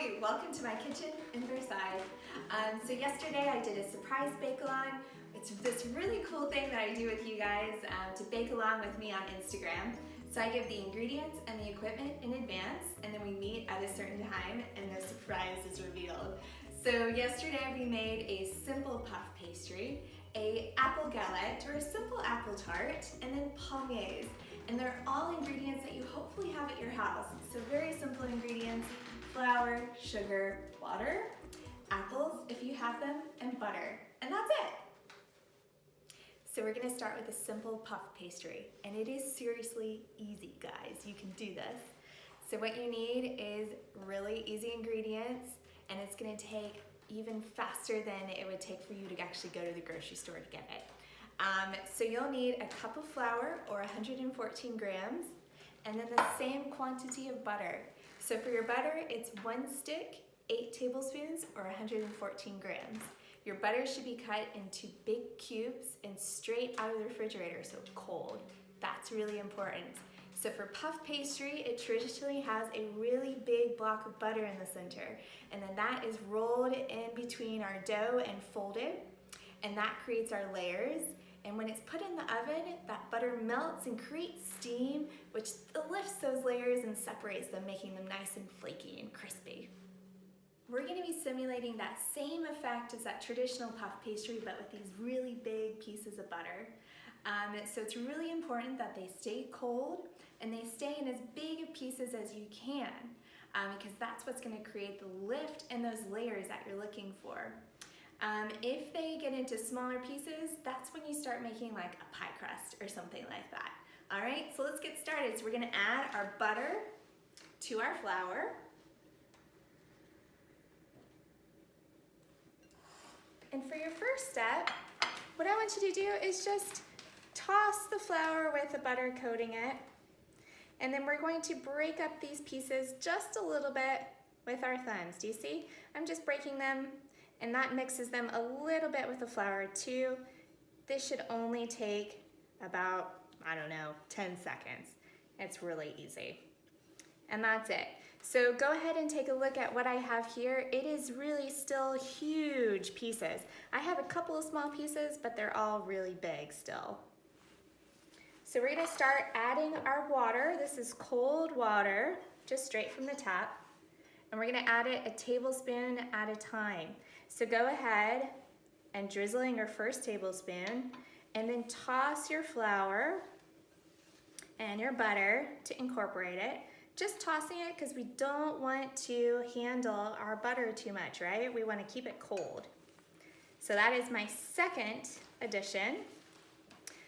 Hi, welcome to my kitchen in Versailles. So yesterday I did a surprise bake-along. It's this really cool thing that I do with you guys to bake along with me on Instagram. So I give the ingredients and the equipment in advance, and then we meet at a certain time and the surprise is revealed. So yesterday we made a simple puff pastry, a apple galette or a simple apple tart, and then palmiers. And they're all ingredients that you hopefully have at your house. So very simple ingredients: flour, sugar, water, apples if you have them, and butter. And that's it. So we're gonna start with a simple puff pastry. And it is seriously easy, guys. You can do this. So what you need is really easy ingredients, and it's gonna take even faster than it would take for you to actually go to the grocery store to get it. So you'll need a cup of flour, or 114 grams, and then the same quantity of butter. So for your butter, it's 1 stick, 8 tablespoons, or 114 grams. Your butter should be cut into big cubes and straight out of the refrigerator, so cold. That's really important. So for puff pastry, it traditionally has a really big block of butter in the center, and then that is rolled in between our dough and folded, and that creates our layers. And when it's put in the oven, that butter melts and creates steam, which lifts those layers and separates them, making them nice and flaky and crispy. We're gonna be simulating that same effect as that traditional puff pastry, but with these really big pieces of butter. So it's really important that they stay cold and they stay in as big of pieces as you can, because that's what's gonna create the lift and those layers that you're looking for. If they get into smaller pieces, that's when you start making like a pie crust or something like that. All right, so let's get started. So we're gonna add our butter to our flour. And for your first step, what I want you to do is just toss the flour with the butter coating it. And then we're going to break up these pieces just a little bit with our thumbs. Do you see? I'm just breaking them, and that mixes them a little bit with the flour too. This should only take about, 10 seconds. It's really easy. And that's it. So go ahead and take a look at what I have here. It is really still huge pieces. I have a couple of small pieces, but they're all really big still. So we're gonna start adding our water. This is cold water, just straight from the tap. And we're gonna add it a tablespoon at a time. So go ahead and drizzle in your first tablespoon, and then toss your flour and your butter to incorporate it. Just tossing it because we don't want to handle our butter too much, right? We want to keep it cold. So that is my second addition.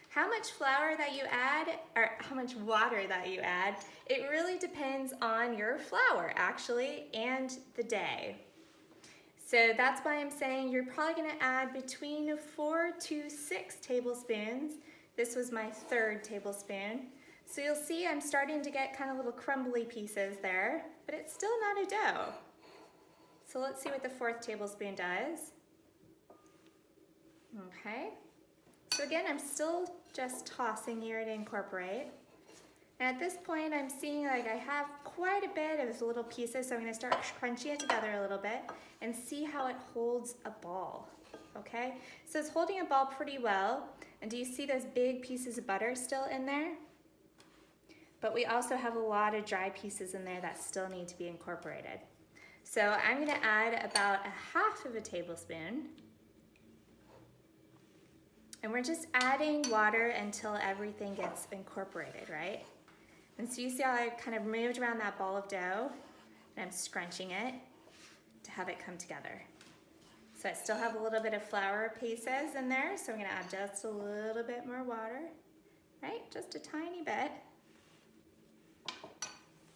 How much flour that you add, or how much water that you add, it really depends on your flour actually and the day. So that's why I'm saying you're probably gonna add between 4 to 6 tablespoons. This was my third tablespoon. So you'll see I'm starting to get kind of little crumbly pieces there, but it's still not a dough. So let's see what the 4th tablespoon does. Okay. So again, I'm still just tossing here to incorporate. And at this point, I'm seeing like I have quite a bit of little pieces, so I'm gonna start crunching it together a little bit and see how it holds a ball, okay? So it's holding a ball pretty well. And do you see those big pieces of butter still in there? But we also have a lot of dry pieces in there that still need to be incorporated. So I'm gonna add about 1/2 tablespoon. And we're just adding water until everything gets incorporated, right? And so you see how I kind of moved around that ball of dough, and I'm scrunching it to have it come together. So I still have a little bit of flour pieces in there, so I'm gonna add just a little bit more water, right? Just a tiny bit.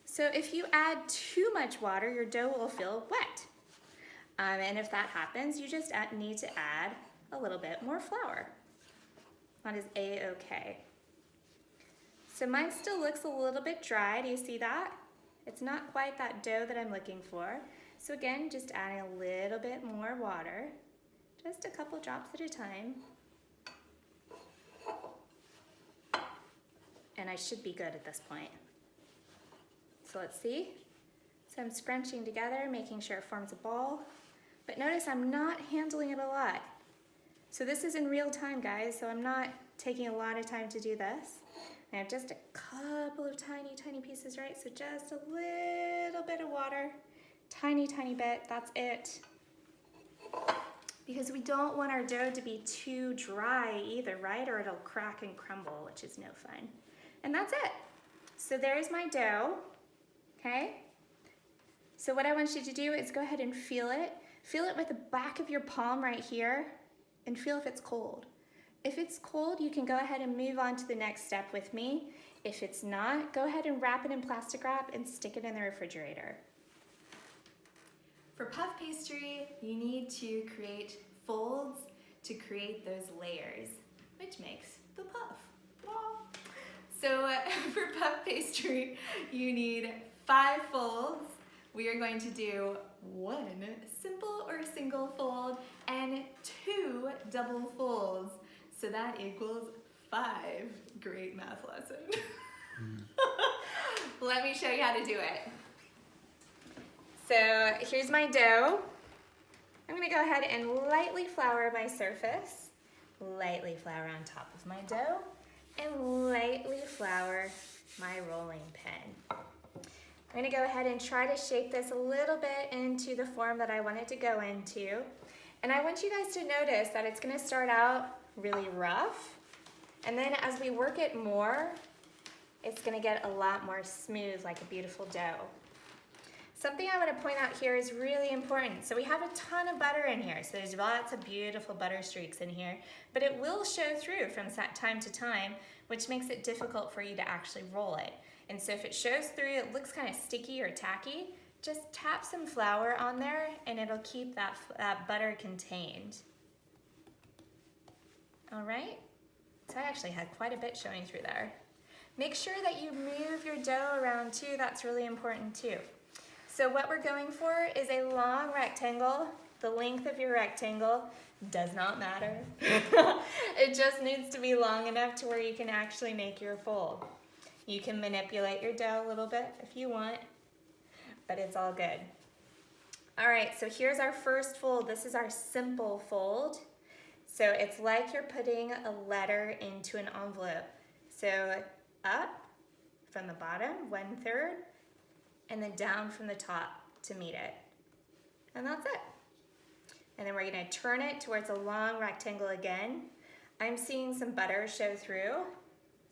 So if you add too much water, your dough will feel wet. And if that happens, you just need to add a little bit more flour. That is a-okay. So mine still looks a little bit dry. Do you see that? It's not quite that dough that I'm looking for. So again, just adding a little bit more water, just a couple drops at a time. And I should be good at this point. So let's see. So So I'm scrunching together, making sure it forms a ball. But notice I'm not handling it a lot. So this is in real time, guys, so I'm not taking a lot of time to do this. I have just a couple of tiny, tiny pieces, right? So just a little bit of water, tiny, tiny bit, that's it. Because we don't want our dough to be too dry either, right? Or it'll crack and crumble, which is no fun. And that's it. So there's my dough, okay? So what I want you to do is go ahead and feel it. Feel it with the back of your palm right here and feel if it's cold. If it's cold, you can go ahead and move on to the next step with me. If it's not, go ahead and wrap it in plastic wrap and stick it in the refrigerator. For puff pastry, you need to create folds to create those layers, which makes the puff. So for puff pastry, you need 5 folds. We are going to do 1 simple or single fold and 2 double folds. So that equals 5. Great math lesson. Let me show you how to do it. So here's my dough. I'm gonna go ahead and lightly flour my surface, lightly flour on top of my dough, and lightly flour my rolling pin. I'm gonna go ahead and try to shape this a little bit into the form that I want it to go into. And I want you guys to notice that it's gonna start out really rough, and then as we work it more, it's gonna get a lot more smooth, like a beautiful dough. Something I want to point out here is really important. So we have a ton of butter in here, so there's lots of beautiful butter streaks in here, but it will show through from time to time, which makes it difficult for you to actually roll it. And so if it shows through, it looks kind of sticky or tacky, just tap some flour on there and it'll keep that butter contained. All right, so I actually had quite a bit showing through there. Make sure that you move your dough around too, that's really important too. So what we're going for is a long rectangle. The length of your rectangle does not matter. It just needs to be long enough to where you can actually make your fold. You can manipulate your dough a little bit if you want, but it's all good. All right, so here's our first fold. This is our simple fold. So it's like you're putting a letter into an envelope. So up from the bottom, 1/3, and then down from the top to meet it. And that's it. And then we're gonna turn it towards a long rectangle again. I'm seeing some butter show through.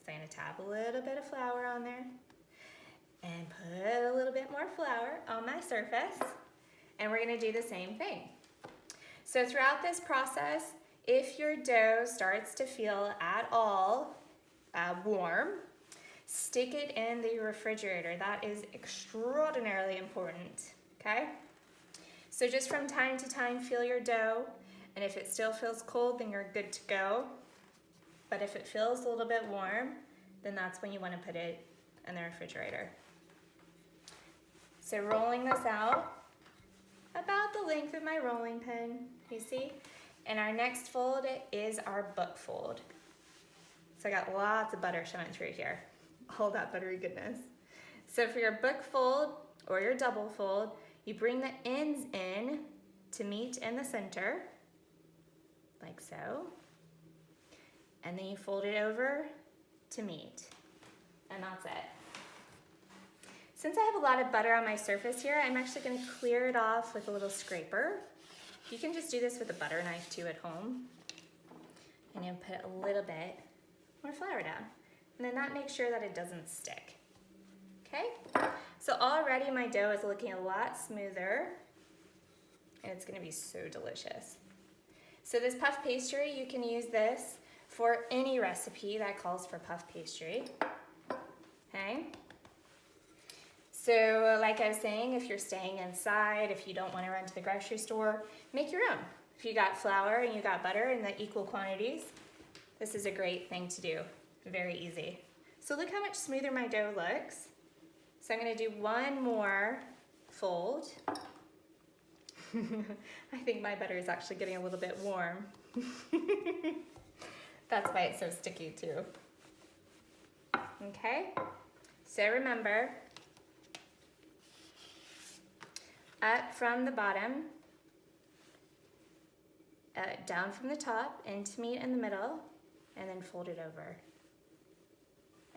So I'm gonna tap a little bit of flour on there and put a little bit more flour on my surface. And we're gonna do the same thing. So throughout this process, if your dough starts to feel at all warm, stick it in the refrigerator. That is extraordinarily important, okay? So just from time to time, feel your dough, and if it still feels cold, then you're good to go. But if it feels a little bit warm, then that's when you want to put it in the refrigerator. So rolling this out, about the length of my rolling pin, you see? And our next fold is our book fold. So I got lots of butter showing through here. All that buttery goodness. So for your book fold or your double fold, you bring the ends in to meet in the center, like so. And then you fold it over to meet. And that's it. Since I have a lot of butter on my surface here, I'm actually gonna clear it off with a little scraper. You can just do this with a butter knife too at home. And you put a little bit more flour down. And then that makes sure that it doesn't stick. Okay? So already my dough is looking a lot smoother. And it's gonna be so delicious. So this puff pastry, you can use this for any recipe that calls for puff pastry. Okay? So like I was saying, if you're staying inside, if you don't want to run to the grocery store, make your own. If you got flour and you got butter in the equal quantities, this is a great thing to do. Very easy. So look how much smoother my dough looks. So I'm going to do one more fold. I think my butter is actually getting a little bit warm. That's why it's so sticky too. Okay, so remember, up from the bottom, down from the top, and to meet in the middle, and then fold it over.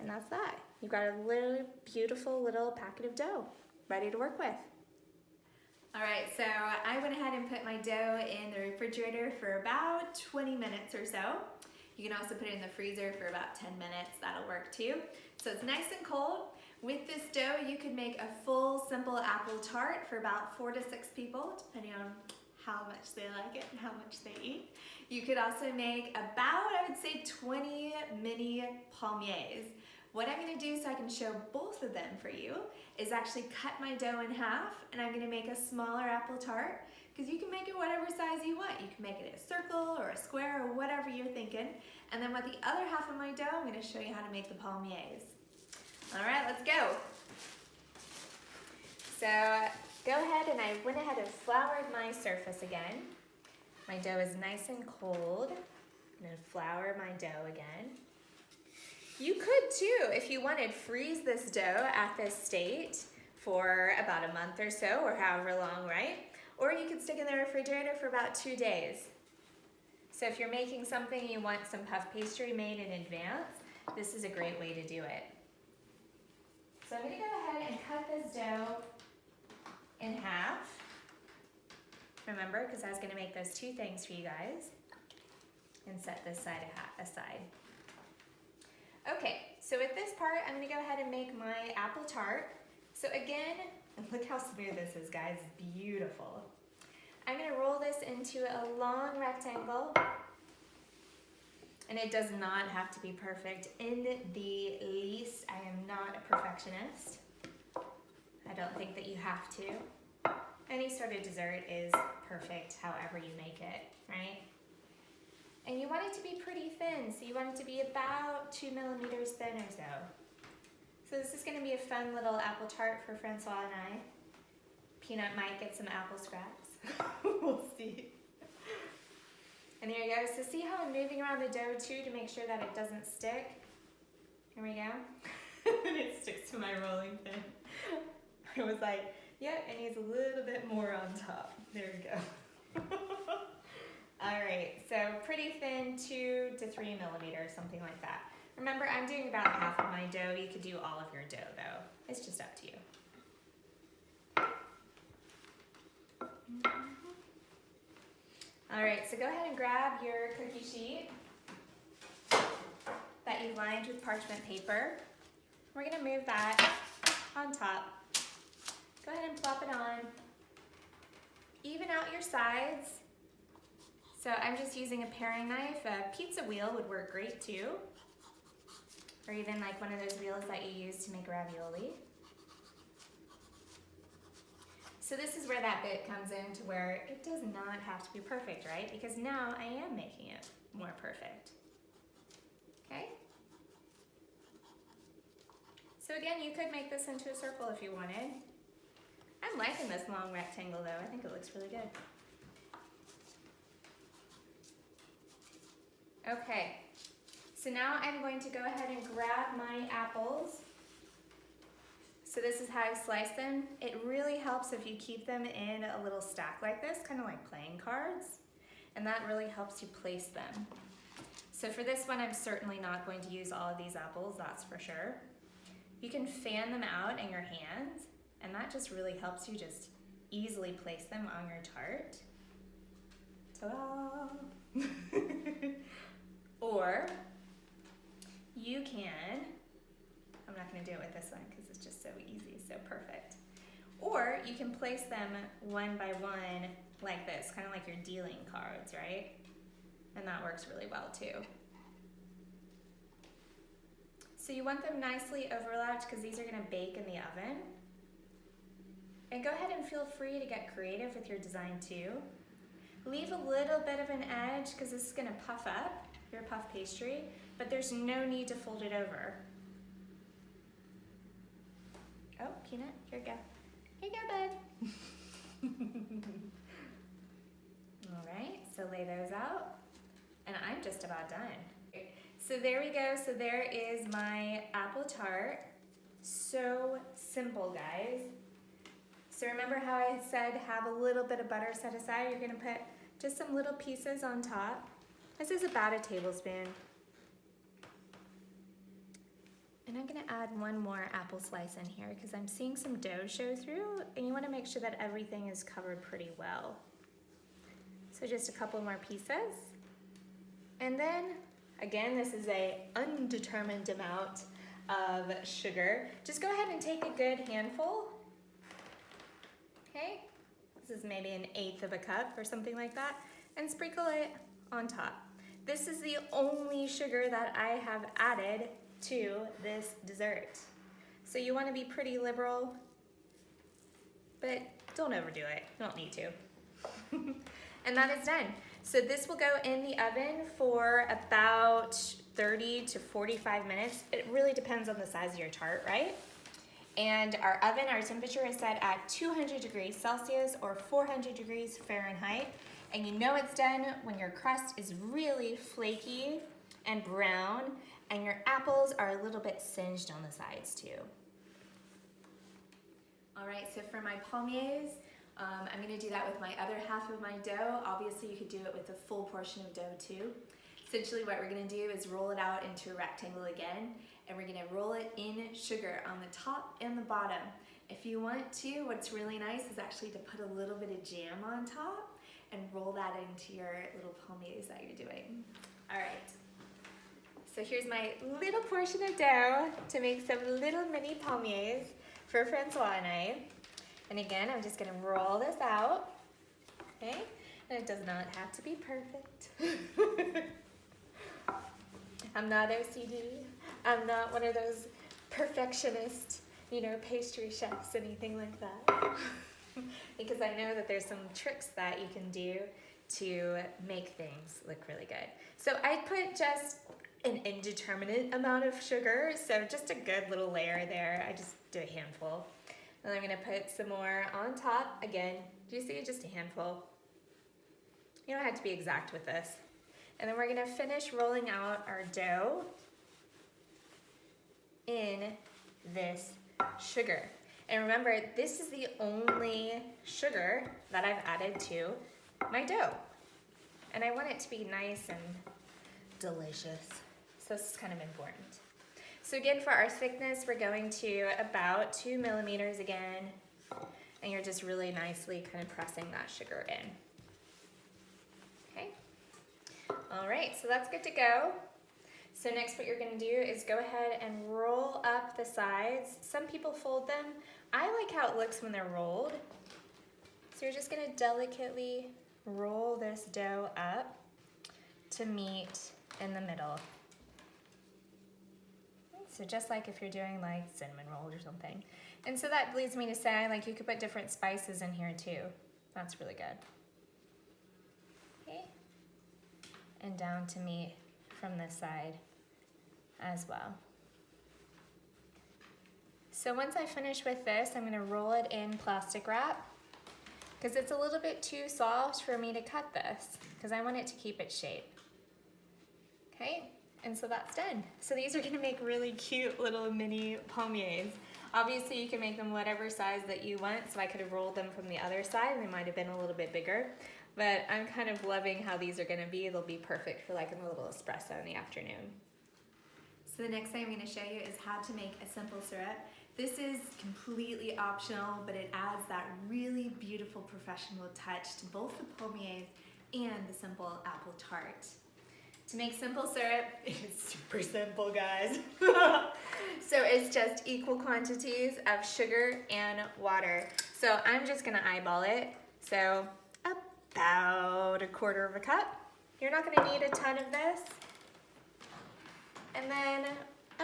And that's that. You've got a little beautiful little packet of dough ready to work with. All right, so I went ahead and put my dough in the refrigerator for about 20 minutes or so. You can also put it in the freezer for about 10 minutes. That'll work too. So it's nice and cold. With this dough, you could make a full simple apple tart for about 4 to 6 people, depending on how much they like it and how much they eat. You could also make about, I would say, 20 mini palmiers. What I'm gonna do so I can show both of them for you is actually cut my dough in half, and I'm gonna make a smaller apple tart, because you can make it whatever size you want. You can make it a circle or a square or whatever you're thinking. And then with the other half of my dough, I'm gonna show you how to make the palmiers. All right, let's go. So go ahead, and I went ahead and floured my surface again. My dough is nice and cold. I'm gonna flour my dough again. You could too, if you wanted, freeze this dough at this state for about a month or so, or however long, right? Or you could stick it in the refrigerator for about 2 days. So if you're making something, you want some puff pastry made in advance, this is a great way to do it. So I'm gonna go ahead and cut this dough in half. Remember, because I was gonna make those 2 things for you guys. And set this side aside. Okay, so with this part, I'm gonna go ahead and make my apple tart. So again, look how smooth this is, guys, it's beautiful. I'm gonna roll this into a long rectangle, and it does not have to be perfect in the least. I am not a perfectionist. I don't think that you have to. Any sort of dessert is perfect however you make it, right? And you want it to be pretty thin, so you want it to be about 2 millimeters thin or so. So this is gonna be a fun little apple tart for Francois and I. Peanut might get some apple scraps. We'll see. And there you go. So see how I'm moving around the dough too to make sure that it doesn't stick? Here we go. And it sticks to my rolling pin. I was like, yeah, it needs a little bit more on top. There we go. All right, so pretty thin, 2 to 3 millimeters, something like that. Remember, I'm doing about half of my dough. You could do all of your dough though. It's just up to you. All right, so go ahead and grab your cookie sheet that you lined with parchment paper. We're gonna move that on top. Go ahead and plop it on. Even out your sides. So I'm just using a paring knife. A pizza wheel would work great too. Or even like one of those wheels that you use to make ravioli. So this is where that bit comes in to where it does not have to be perfect, right? Because now I am making it more perfect. Okay? So again, you could make this into a circle if you wanted. I'm liking this long rectangle though. I think it looks really good. Okay, so now I'm going to go ahead and grab my apples. So this is how I slice them. It really helps if you keep them in a little stack like this, kind of like playing cards, and that really helps you place them. So for this one, I'm certainly not going to use all of these apples, that's for sure. You can fan them out in your hands, and that just really helps you just easily place them on your tart. Ta-da! Or you can, I'm not gonna do it with this one because it's just so easy, so perfect. Or you can place them one by one like this, kind of like you're dealing cards, right? And that works really well too. So you want them nicely overlapped because these are gonna bake in the oven. And go ahead and feel free to get creative with your design too. Leave a little bit of an edge because this is gonna puff up your puff pastry, but there's no need to fold it over. Oh, Peanut, here you go. Here you go, bud. All right, so lay those out, and I'm just about done. So there we go, so there is my apple tart. So simple, guys. So remember how I said have a little bit of butter set aside? You're gonna put just some little pieces on top. This is about a tablespoon. And I'm gonna add one more apple slice in here because I'm seeing some dough show through, and you wanna make sure that everything is covered pretty well. So just a couple more pieces. And then, again, this is an undetermined amount of sugar. Just go ahead and take a good handful. Okay, this is maybe 1/8 of a cup or something like that, and sprinkle it on top. This is the only sugar that I have added to this dessert. So you want to be pretty liberal, but don't overdo it. You don't need to. And that is done. So this will go in the oven for about 30 to 45 minutes. It really depends on the size of your tart, right? And our oven, our temperature is set at 200 degrees Celsius or 400 degrees Fahrenheit. And you know it's done when your crust is really flaky and brown, and your apples are a little bit singed on the sides too. All right, so for my palmiers, I'm gonna do that with my other half of my dough. Obviously you could do it with a full portion of dough too. Essentially what we're gonna do is roll it out into a rectangle again, and we're gonna roll it in sugar on the top and the bottom. If you want to, what's really nice is actually to put a little bit of jam on top and roll that into your little palmiers that you're doing. All right, so here's my little portion of dough to make some little mini palmiers for Francois and I. And again, I'm just gonna roll this out, okay? And it does not have to be perfect. I'm not OCD. I'm not one of those perfectionist, pastry chefs, anything like that. Because I know that there's some tricks that you can do to make things look really good. So I put just an indeterminate amount of sugar, so just a good little layer there. I just do a handful. And I'm gonna put some more on top. Again, do you see, just a handful? You don't have to be exact with this. And then we're gonna finish rolling out our dough in this sugar. And remember, this is the only sugar that I've added to my dough. And I want it to be nice and delicious. So this is kind of important. So again, for our thickness, we're going to about 2 millimeters again. And you're just really nicely kind of pressing that sugar in. Okay. All right, so that's good to go. So next what you're gonna do is go ahead and roll up the sides. Some people fold them. I like how it looks when they're rolled. So you're just gonna delicately roll this dough up to meet in the middle. So just like if you're doing like cinnamon rolls or something. And so that leads me to say, like, you could put different spices in here too. That's really good. Okay. And down to meet from this side as well. So once I finish with this, I'm gonna roll it in plastic wrap because it's a little bit too soft for me to cut this because I want it to keep its shape. Okay, and so that's done. So these are gonna make really cute little mini palmiers. Obviously you can make them whatever size that you want, so I could have rolled them from the other side and they might have been a little bit bigger. But I'm kind of loving how these are gonna be. They'll be perfect for like a little espresso in the afternoon. So the next thing I'm gonna show you is how to make a simple syrup. This is completely optional, but it adds that really beautiful professional touch to both the palmiers and the simple apple tart. To make simple syrup, it's super simple, guys. So it's just equal quantities of sugar and water. So I'm just gonna eyeball it. So about 1/4 cup. You're not gonna need a ton of this. And then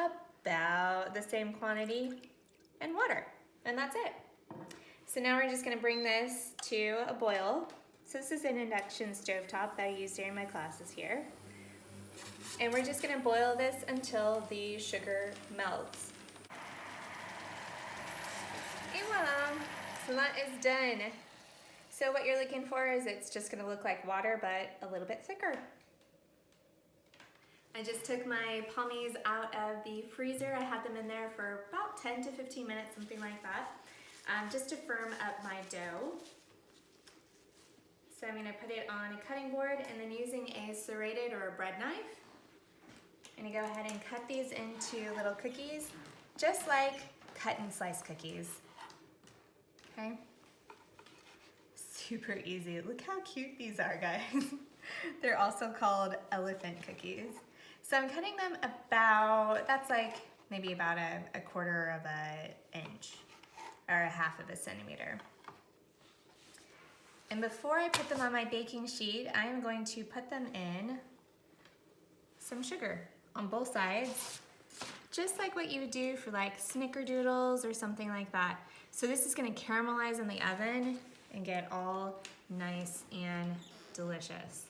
about the same quantity and water, and that's it. So now we're just gonna bring this to a boil. So this is an induction stovetop that I use during my classes here. And we're just gonna boil this until the sugar melts. Et voila, so that is done. So what you're looking for is it's just gonna look like water, but a little bit thicker. I just took my palmiers out of the freezer. I had them in there for about 10 to 15 minutes, something like that. just to firm up my dough. So I'm going to put it on a cutting board, and then using a serrated or a bread knife, I'm going to go ahead and cut these into little cookies, just like cut and slice cookies. Okay? Super easy. Look how cute these are, guys. They're also called elephant cookies. So I'm cutting them about, that's like maybe about a quarter of an inch or a half of a centimeter. And before I put them on my baking sheet, I am going to put them in some sugar on both sides, just like what you would do for like snickerdoodles or something like that. So this is gonna caramelize in the oven and get all nice and delicious.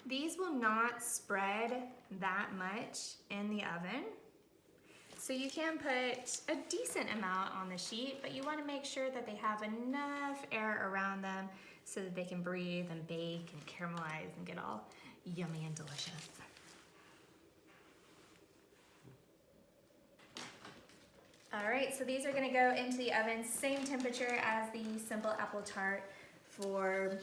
These will not spread that much in the oven. So you can put a decent amount on the sheet, but you want to make sure that they have enough air around them so that they can breathe and bake and caramelize and get all yummy and delicious. All right, so these are going to go into the oven, same temperature as the simple apple tart, for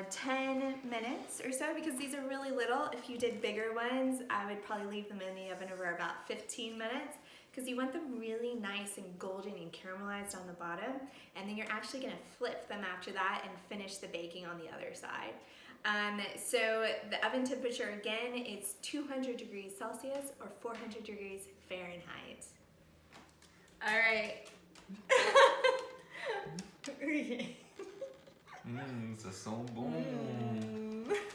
10 minutes or so, because these are really little. If you did bigger ones, I would probably leave them in the oven for about 15 minutes, because you want them really nice and golden and caramelized on the bottom, and then you're actually going to flip them after that and finish the baking on the other side. So the oven temperature, again, it's 200 degrees Celsius or 400 degrees Fahrenheit. All right. Ça sent bon.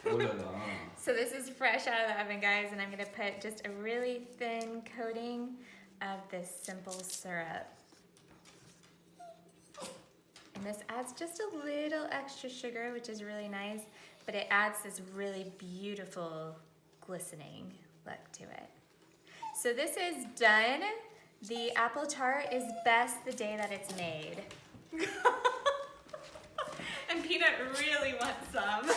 Oh là là. So this is fresh out of the oven, guys, and I'm going to put just a really thin coating of this simple syrup. And this adds just a little extra sugar, which is really nice, but it adds this really beautiful glistening look to it. So this is done. The apple tart is best the day that it's made. And Peanut really wants some.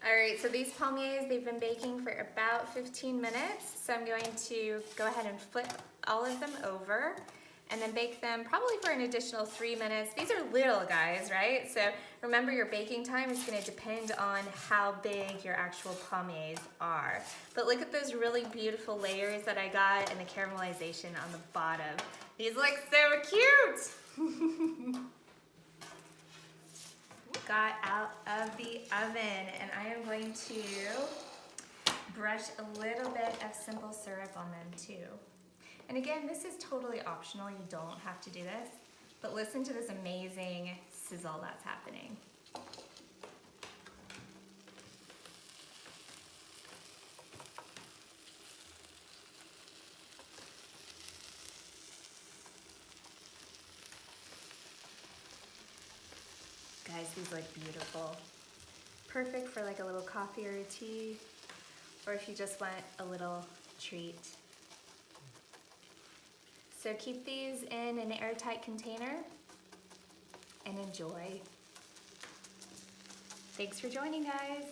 All right, so these palmiers, they've been baking for about 15 minutes. So I'm going to go ahead and flip all of them over and then bake them probably for an additional 3 minutes. These are little, guys, right? So remember, your baking time is going to depend on how big your actual palmiers are. But look at those really beautiful layers that I got and the caramelization on the bottom. These look so cute. Got out of the oven, and I am going to brush a little bit of simple syrup on them too. And again, this is totally optional. You don't have to do this, but listen to this amazing sizzle that's happening. Guys, these look beautiful. Perfect for like a little coffee or a tea, or if you just want a little treat. So keep these in an airtight container and enjoy. Thanks for joining, guys.